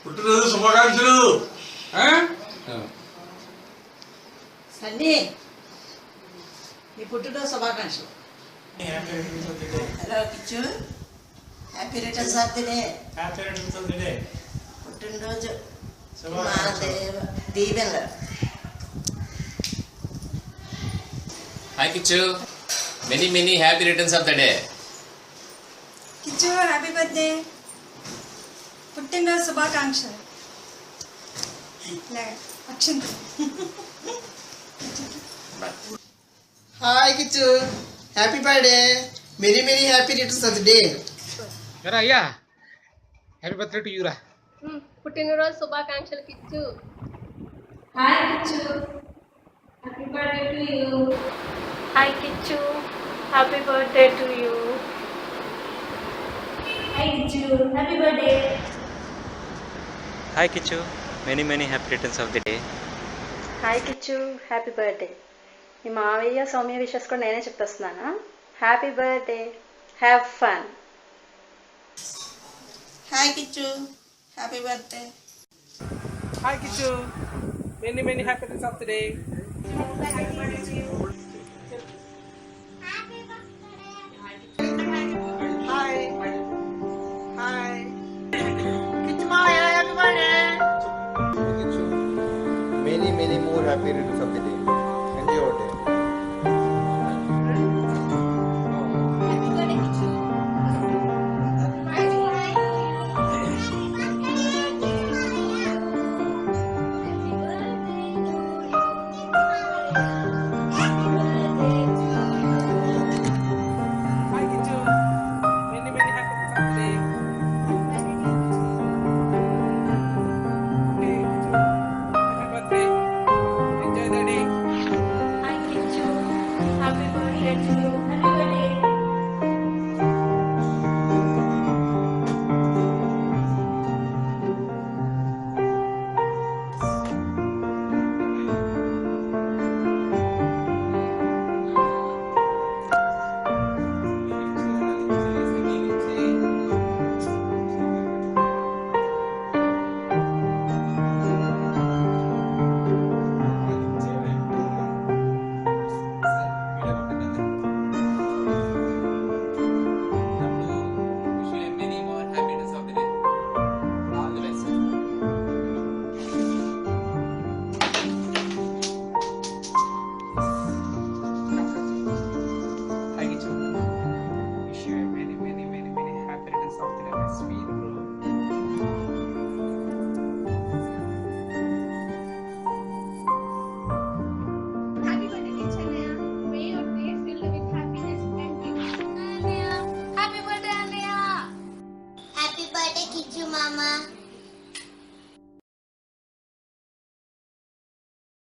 పుట్టినరోజు శుభాకాంక్షలు. సన్నీ నీ పుట్టినరోజు శుభాకాంక్షలు. Hello Kichu, happy returns of the day. Happy returns of the day. పుట్టినరోజు మా దీవెనలు. Hi Kichu, many happy returns of the day. Kichu happy birthday, పుట్టినరోజు శుభాకాంక్షలు. Akshata. Hi Kichu, happy birthday, many happy returns of the day. అయ్యా హ్యాపీ బర్త్డే టు యూరా. పుట్టినరోజు శుభాకాంక్షలు Kichu. Hi Kichu, happy birthday to you. Hi Kichu, happy birthday to you. Hi Kichu, happy birthday. Hi Kichu, many happy returns of the day. Hi Kichu, happy birthday. మీ మావయ్య Soumya wishes కూడా నేనే చెప్పేస్తున్నాను. Happy birthday, have fun. Hi Kichu, happy birthday. Hi Kichu, many happy returns of the day. Hi hi Kichu మావయ్య, happy birthday. Many more happy returns of the day. Enjoy your day. Hi Kichu, many happy returns of the day. Happy birthday, enjoy the day. Hi Kichu, happy birthday to you. Happy birthday. Many more happy returns of the day. All the best. Hi Kichu. Wish you a many happy returns of the day, my sweet bro. Happy birthday Kichu అన్నయ్య. May your days filled with happiness and gifts. అన్నయ్య, happy birthday అన్నయ్య. Happy birthday Kichu మామ.